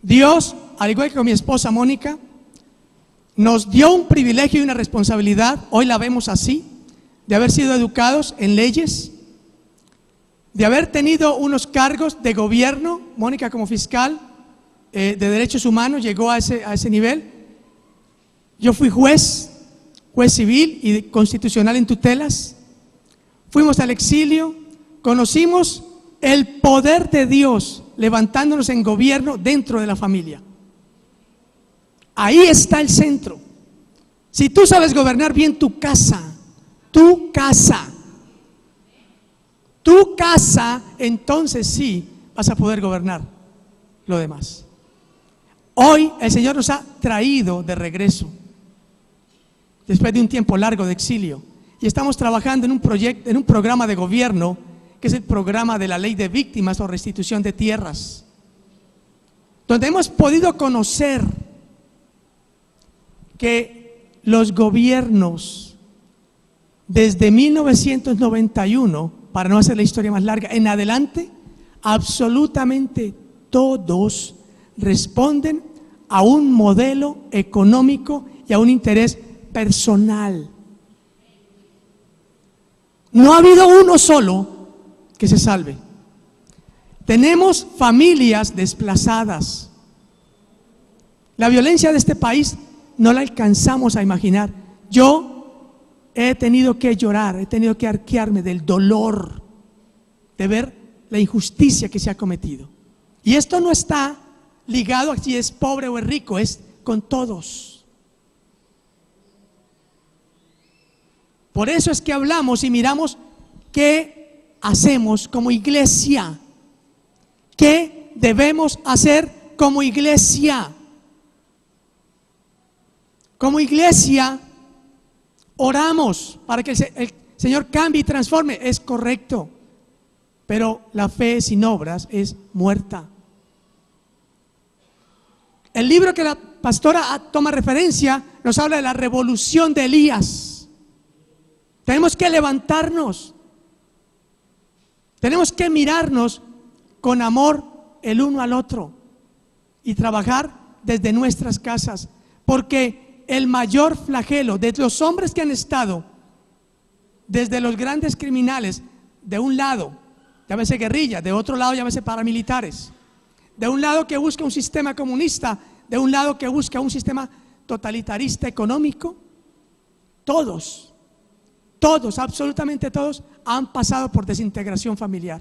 Speaker 2: Dios, al igual que con mi esposa Mónica, nos dio un privilegio y una responsabilidad, hoy la vemos así, de haber sido educados en leyes, de haber tenido unos cargos de gobierno. Mónica como fiscal de derechos humanos llegó a ese nivel. Yo fui juez civil y constitucional en tutelas. Fuimos al exilio, conocimos el poder de Dios levantándonos en gobierno dentro de la familia. Ahí está el centro. Si tú sabes gobernar bien tu casa, entonces sí vas a poder gobernar lo demás. Hoy el Señor nos ha traído de regreso, después de un tiempo largo de exilio, y estamos trabajando en un programa de gobierno, que es el programa de la ley de víctimas o restitución de tierras, donde hemos podido conocer que los gobiernos desde 1991, para no hacer la historia más larga, en adelante, absolutamente todos responden a un modelo económico y a un interés personal. No ha habido uno solo que se salve. Tenemos familias desplazadas. La violencia de este país no la alcanzamos a imaginar. Yo he tenido que llorar, he tenido que arquearme del dolor de ver la injusticia que se ha cometido. Y esto no está ligado a si es pobre o es rico, es con todos. Por eso es que hablamos y miramos qué hacemos como iglesia, qué debemos hacer como iglesia. Como iglesia oramos para que el Señor cambie y transforme, es correcto, pero la fe sin obras es muerta. El libro que la pastora toma referencia nos habla de la revolución de Elías. Tenemos que levantarnos, tenemos que mirarnos con amor el uno al otro y trabajar desde nuestras casas, porque el mayor flagelo de los hombres que han estado desde los grandes criminales, de un lado, llámese guerrilla, de otro lado, llámese paramilitares, de un lado que busca un sistema comunista, de un lado que busca un sistema totalitarista económico, todos, absolutamente todos han pasado por desintegración familiar.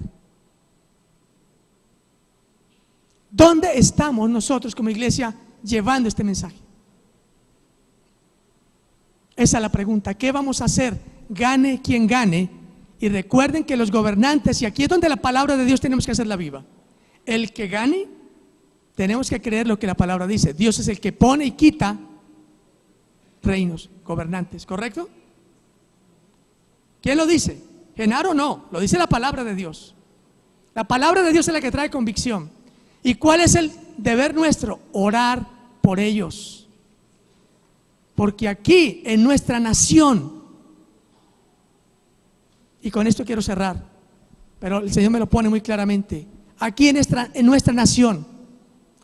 Speaker 2: ¿Dónde estamos nosotros como iglesia llevando este mensaje? Esa es la pregunta. ¿Qué vamos a hacer? Gane quien gane. Y recuerden que los gobernantes, y aquí es donde la palabra de Dios tenemos que hacerla viva, el que gane, tenemos que creer lo que la palabra dice. Dios es el que pone y quita reinos, gobernantes, ¿correcto? ¿Quién lo dice? ¿Genaro? No, lo dice la palabra de Dios. La palabra de Dios es la que trae convicción. ¿Y cuál es el deber nuestro? Orar por ellos. Porque aquí en nuestra nación, y con esto quiero cerrar, pero el Señor me lo pone muy claramente, aquí en nuestra nación,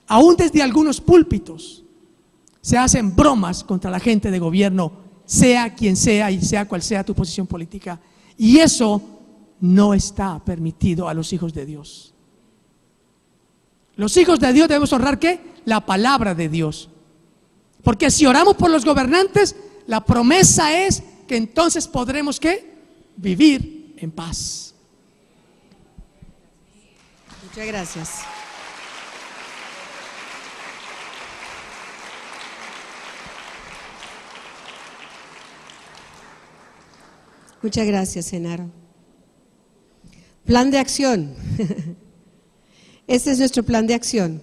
Speaker 2: aún desde algunos púlpitos, se hacen bromas contra la gente de gobierno, sea quien sea y sea cual sea tu posición política, y eso no está permitido a los hijos de Dios. Los hijos de Dios debemos honrar ¿qué? La palabra de Dios. Porque si oramos por los gobernantes, la promesa es que entonces podremos ¿qué? Vivir en paz.
Speaker 1: Muchas gracias. Muchas gracias, Genaro. Plan de acción. Este es nuestro plan de acción.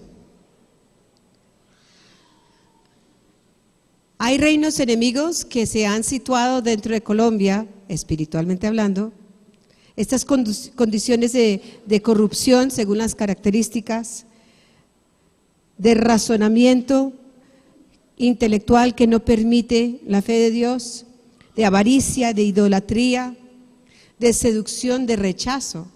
Speaker 1: Hay reinos enemigos que se han situado dentro de Colombia, espiritualmente hablando. Estas condiciones de corrupción, según las características, de razonamiento intelectual que no permite la fe de Dios, de avaricia, de idolatría, de seducción, de rechazo.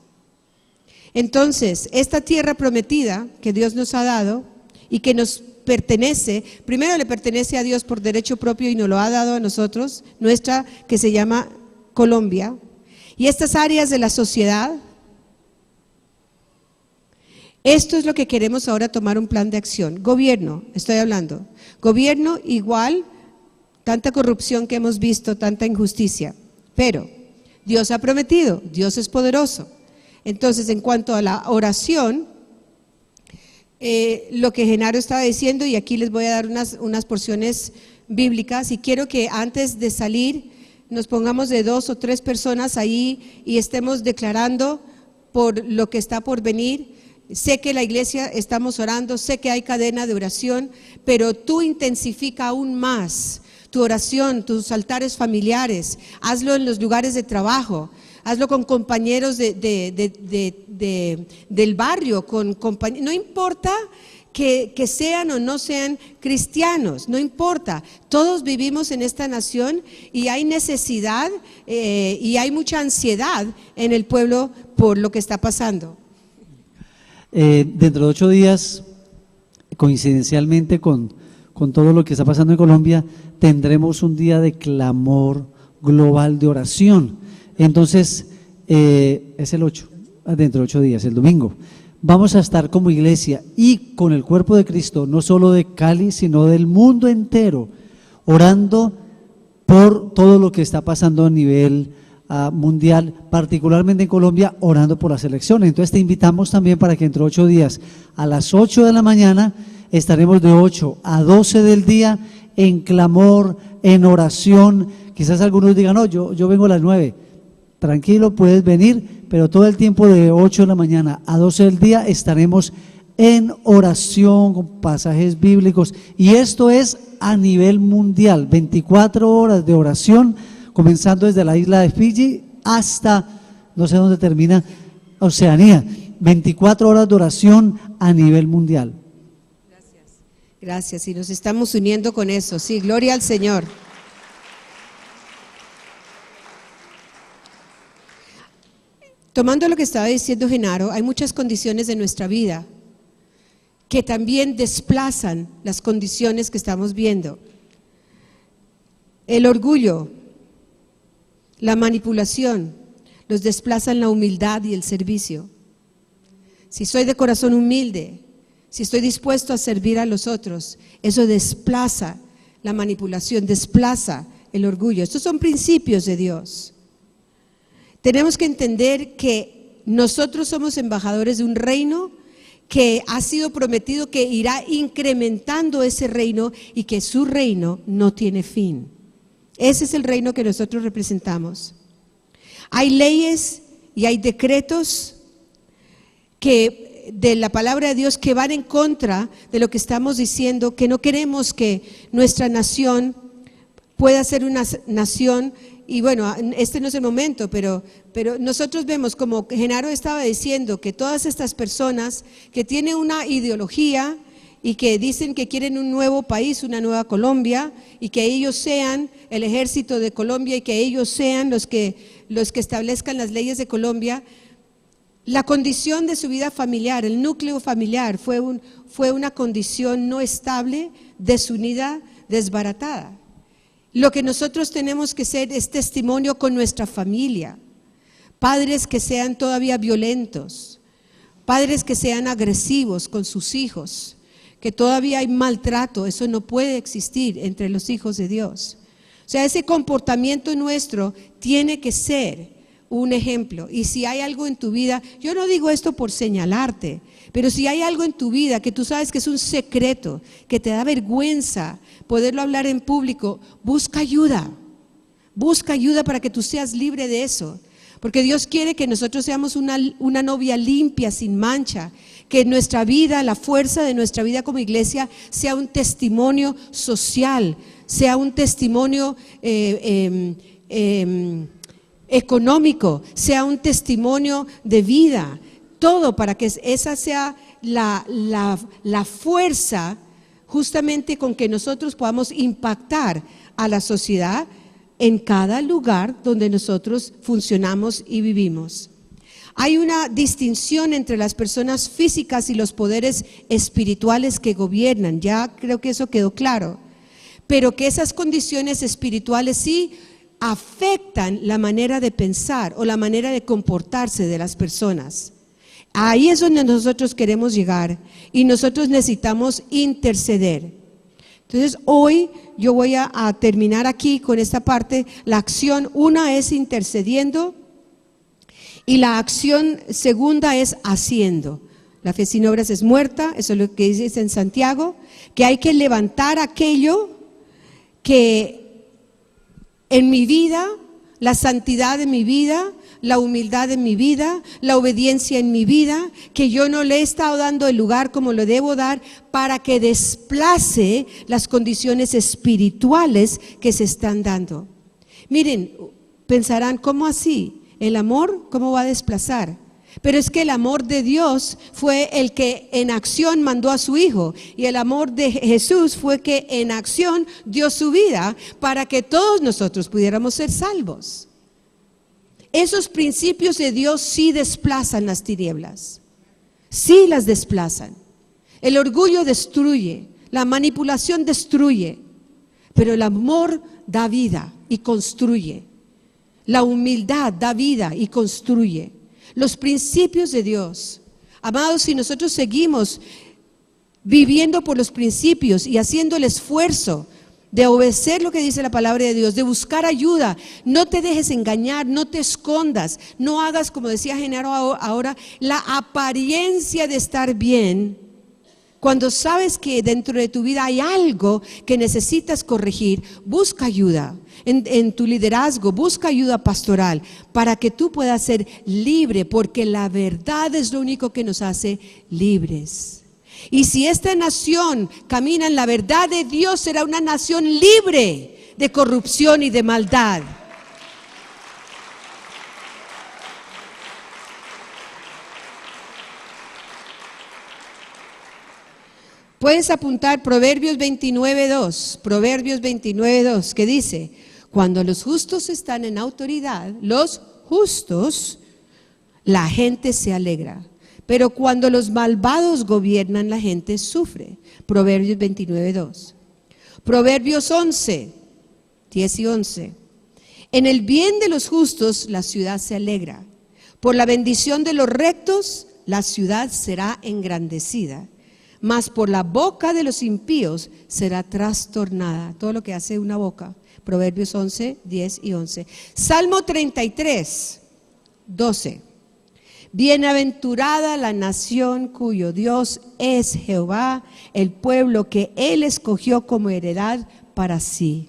Speaker 1: Entonces, esta tierra prometida que Dios nos ha dado y que nos pertenece, primero le pertenece a Dios por derecho propio y nos lo ha dado a nosotros, nuestra, que se llama Colombia, y estas áreas de la sociedad, esto es lo que queremos ahora tomar un plan de acción. Gobierno, estoy hablando, gobierno igual, tanta corrupción que hemos visto, tanta injusticia, pero Dios ha prometido, Dios es poderoso. Entonces, en cuanto a la oración, lo que Genaro estaba diciendo, y aquí les voy a dar unas porciones bíblicas, y quiero que antes de salir nos pongamos de 2 o 3 personas ahí y estemos declarando por lo que está por venir. Sé que la iglesia estamos orando, sé que hay cadena de oración, pero tú intensifica aún más tu oración, tus altares familiares, hazlo en los lugares de trabajo, hazlo con compañeros del barrio, no importa que sean o no sean cristianos, no importa, todos vivimos en esta nación y hay necesidad y hay mucha ansiedad en el pueblo por lo que está pasando.
Speaker 3: Dentro de 8 días, coincidencialmente con todo lo que está pasando en Colombia, tendremos un día de clamor global de oración. Entonces, es el 8, dentro de 8 días, el domingo. Vamos a estar como iglesia y con el cuerpo de Cristo, no solo de Cali, sino del mundo entero, orando por todo lo que está pasando a nivel mundial, particularmente en Colombia, orando por las elecciones. Entonces te invitamos también para que entre 8 días, a las 8 de la mañana, estaremos de 8 a 12 del día en clamor, en oración. Quizás algunos digan, no, yo vengo a las 9, tranquilo, puedes venir, pero todo el tiempo de 8 de la mañana a 12 del día estaremos en oración con pasajes bíblicos, y esto es a nivel mundial, 24 horas de oración, comenzando desde la isla de Fiji hasta, no sé dónde termina, Oceanía, 24 horas de oración a nivel mundial.
Speaker 1: Gracias, y nos estamos uniendo con eso, sí, gloria al Señor. Tomando lo que estaba diciendo Genaro, hay muchas condiciones de nuestra vida que también desplazan las condiciones que estamos viendo. El orgullo, la manipulación, los desplazan la humildad y el servicio. Si soy de corazón humilde, si estoy dispuesto a servir a los otros, eso desplaza la manipulación, desplaza el orgullo. Estos son principios de Dios. Tenemos que entender que nosotros somos embajadores de un reino que ha sido prometido que irá incrementando ese reino y que su reino no tiene fin. Ese es el reino que nosotros representamos. Hay leyes y hay decretos que de la palabra de Dios que van en contra de lo que estamos diciendo, que no queremos que nuestra nación pueda ser una nación. Y bueno, este no es el momento, pero nosotros vemos, como Genaro estaba diciendo, que todas estas personas que tienen una ideología y que dicen que quieren un nuevo país, una nueva Colombia, y que ellos sean el ejército de Colombia y que ellos sean los que establezcan las leyes de Colombia, la condición de su vida familiar, el núcleo familiar fue una condición no estable, desunida, desbaratada. Lo que nosotros tenemos que ser es testimonio con nuestra familia. Padres que sean todavía violentos, padres que sean agresivos con sus hijos, que todavía hay maltrato, eso no puede existir entre los hijos de Dios. O sea, ese comportamiento nuestro tiene que ser un ejemplo. Y si hay algo en tu vida, yo no digo esto por señalarte, pero si hay algo en tu vida que tú sabes que es un secreto, que te da vergüenza poderlo hablar en público, busca ayuda para que tú seas libre de eso, Porque Dios quiere que nosotros seamos una novia limpia, sin mancha, que nuestra vida, la fuerza de nuestra vida como iglesia sea un testimonio social, sea un testimonio económico, sea un testimonio de vida, todo para que esa sea la fuerza justamente con que nosotros podamos impactar a la sociedad en cada lugar donde nosotros funcionamos y vivimos. Hay una distinción entre las personas físicas y los poderes espirituales que gobiernan, ya creo que eso quedó claro, pero que esas condiciones espirituales sí afectan la manera de pensar o la manera de comportarse de las personas. Ahí es donde nosotros queremos llegar y nosotros necesitamos interceder. Entonces hoy yo voy a terminar aquí con esta parte. La acción una es intercediendo y la acción segunda es haciendo. La fe sin obras es muerta, eso es lo que dice en Santiago, que hay que levantar aquello que en mi vida, la santidad de mi vida, la humildad en mi vida, la obediencia en mi vida, que yo no le he estado dando el lugar como lo debo dar para que desplace las condiciones espirituales que se están dando. Miren, pensarán, ¿cómo así? ¿El amor cómo va a desplazar? Pero es que el amor de Dios fue el que en acción mandó a su Hijo, y el amor de Jesús fue que en acción dio su vida para que todos nosotros pudiéramos ser salvos. Esos principios de Dios sí desplazan las tinieblas, sí las desplazan. El orgullo destruye, la manipulación destruye, pero el amor da vida y construye. La humildad da vida y construye. Los principios de Dios, amados, si nosotros seguimos viviendo por los principios y haciendo el esfuerzo de obedecer lo que dice la palabra de Dios, de buscar ayuda, no te dejes engañar, no te escondas, no hagas, como decía Genaro ahora, la apariencia de estar bien, cuando sabes que dentro de tu vida hay algo que necesitas corregir. Busca ayuda en tu liderazgo, busca ayuda pastoral para que tú puedas ser libre, porque la verdad es lo único que nos hace libres. Y si esta nación camina en la verdad de Dios, será una nación libre de corrupción y de maldad. Puedes apuntar Proverbios 29:2, Proverbios 29:2, que dice: cuando los justos están en autoridad, los justos, la gente se alegra. Pero cuando los malvados gobiernan, la gente sufre. Proverbios 29:2. Proverbios 11, 10 y 11. En el bien de los justos la ciudad se alegra. Por la bendición de los rectos la ciudad será engrandecida. Mas por la boca de los impíos será trastornada. Todo lo que hace una boca. Proverbios 11, 10 y 11. Salmo 33, 12. Bienaventurada la nación cuyo Dios es Jehová, el pueblo que Él escogió como heredad para sí.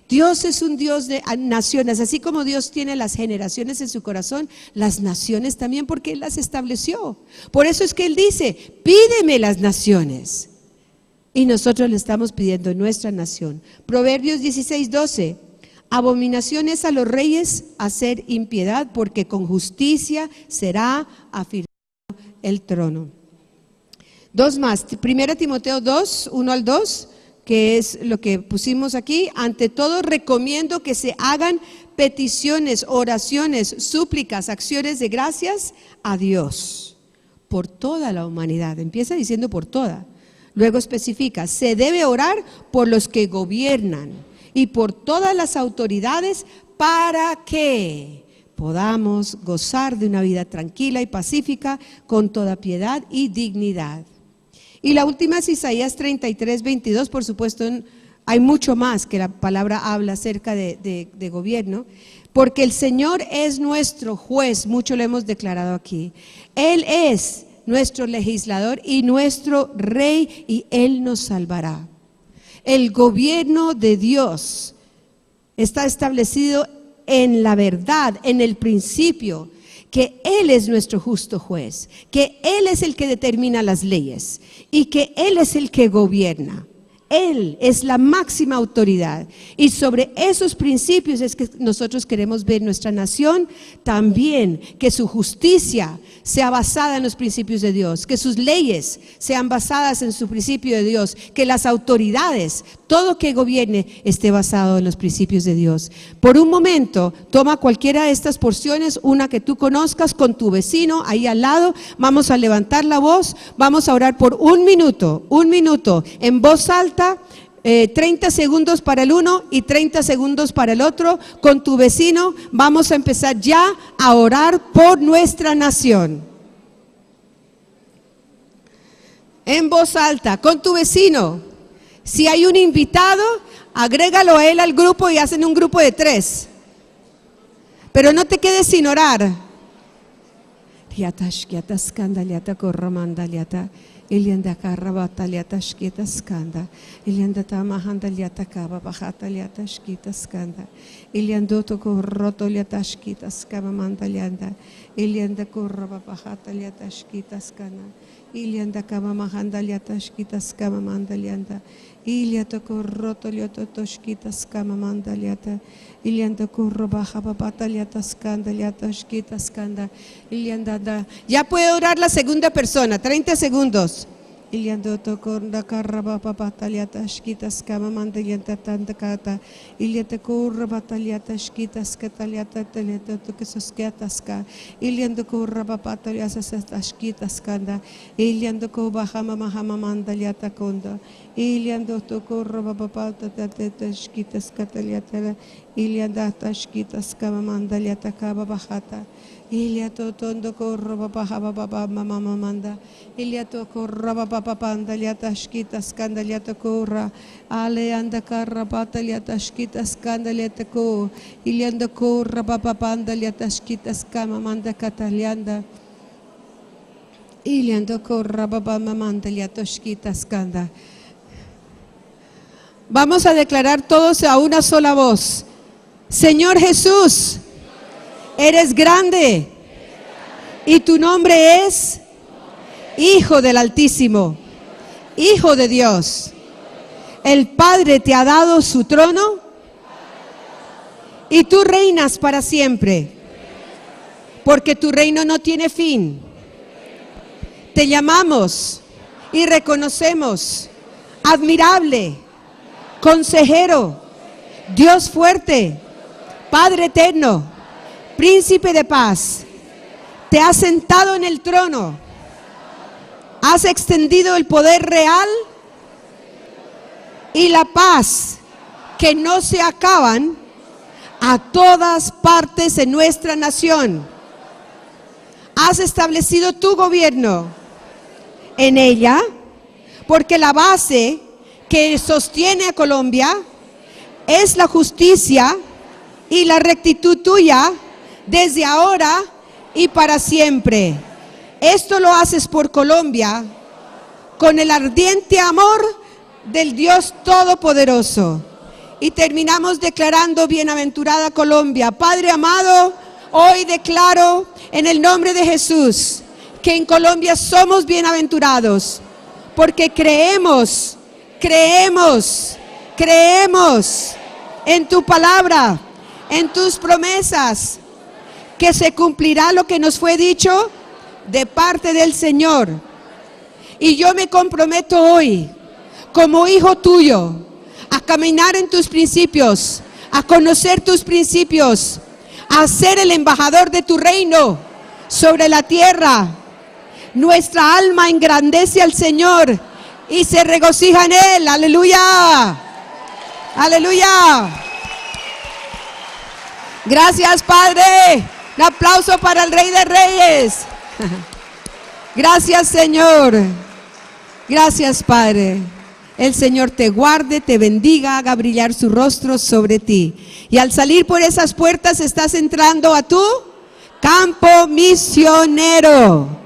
Speaker 1: Dios es un Dios de naciones, así como Dios tiene las generaciones en su corazón, las naciones también, porque Él las estableció. Por eso es que Él dice: pídeme las naciones. Y nosotros le estamos pidiendo nuestra nación. Proverbios 16:12. Abominación es a los reyes hacer impiedad, porque con justicia será afirmado el trono. Dos más, 1 Timoteo 2, 1 al 2, que es lo que pusimos aquí. Ante todo recomiendo que se hagan peticiones, oraciones, súplicas, acciones de gracias a Dios por toda la humanidad. Empieza diciendo por toda. Luego especifica: se debe orar por los que gobiernan y por todas las autoridades, para que podamos gozar de una vida tranquila y pacífica, con toda piedad y dignidad. Y la última es Isaías 33, 22. Por supuesto, hay mucho más que la palabra habla acerca de gobierno, porque el Señor es nuestro juez, mucho lo hemos declarado aquí. Él es nuestro legislador y nuestro rey, y Él nos salvará. El gobierno de Dios está establecido en la verdad, en el principio, que Él es nuestro justo juez, que Él es el que determina las leyes y que Él es el que gobierna. Él es la máxima autoridad, y sobre esos principios es que nosotros queremos ver nuestra nación también, que su justicia sea basada en los principios de Dios, que sus leyes sean basadas en su principio de Dios, que las autoridades, todo que gobierne, esté basado en los principios de Dios. Por un momento, toma cualquiera de estas porciones, una que tú conozcas, con tu vecino ahí al lado, vamos a levantar la voz, vamos a orar por un minuto, en voz alta. 30 segundos para el uno y 30 segundos para el otro. Con tu vecino vamos a empezar ya a orar por nuestra nación. En voz alta, con tu vecino. Si hay un invitado, agrégalo a él al grupo y hacen un grupo de 3. Pero no te quedes sin orar. Ilianda karabata liata shkita skanda, Ilianda tamahanda liata kaba bahata liata shkita skanda, Iliando toko roto liata shkita skaba manda lianda, Ilianda koraba bahata liata shkita skana, Ilianda kaba mahanda liata shkita skaba manda lianda, Iliata korroto liata toshkita skama manda liata, Ilianda koraba hababata liata skanda liata shkita skanda, Ilianda da. Ya puede orar la segunda persona, 30 segundos. Iliando tocorda carraba papataliata shkitas kama mandaliata tandakata iliate kurra bataliata shkitas kataliata taliata tukisoskeataska iliando kurra papataliata shkitas kanda iliando ko bahama mahama mandaliata konda iliando tocorra papataliata shkitas kataliata ilianda shkitas kama mandaliata kaba bahata iliato tondo korra papahaba baba mama manda iliato korra papapanda liata shkita skandaliata korra ale anda karra pataliata shkita skandaliata ko ilianda korra papapanda liata shkita skama manda katalianda iliando korra baba manda liata shkita skanda. Vamos a declarar todos a una sola voz: Señor Jesús, eres grande y tu nombre es Hijo del Altísimo, Hijo de Dios. El Padre te ha dado su trono y tú reinas para siempre, porque tu reino no tiene fin. Te llamamos y reconocemos admirable, consejero, Dios fuerte, Padre eterno, Príncipe de paz. Te has sentado en el trono, has extendido el poder real y la paz que no se acaban a todas partes de nuestra nación. Has establecido tu gobierno en ella, porque la base que sostiene a Colombia es la justicia y la rectitud tuya desde ahora y para siempre. Esto lo haces por Colombia con el ardiente amor del Dios Todopoderoso. Y terminamos declarando: bienaventurada Colombia. Padre amado, hoy declaro en el nombre de Jesús que en Colombia somos bienaventurados, porque creemos en tu palabra, en tus promesas, que se cumplirá lo que nos fue dicho de parte del Señor. Y yo me comprometo hoy, como hijo tuyo, a caminar en tus principios, a conocer tus principios, a ser el embajador de tu reino sobre la tierra. Nuestra alma engrandece al Señor y se regocija en Él. Aleluya, aleluya. Gracias, Padre. Un aplauso para el Rey de Reyes. Gracias, Señor. Gracias, Padre. El Señor te guarde, te bendiga, haga brillar su rostro sobre ti. Y al salir por esas puertas estás entrando a tu campo misionero.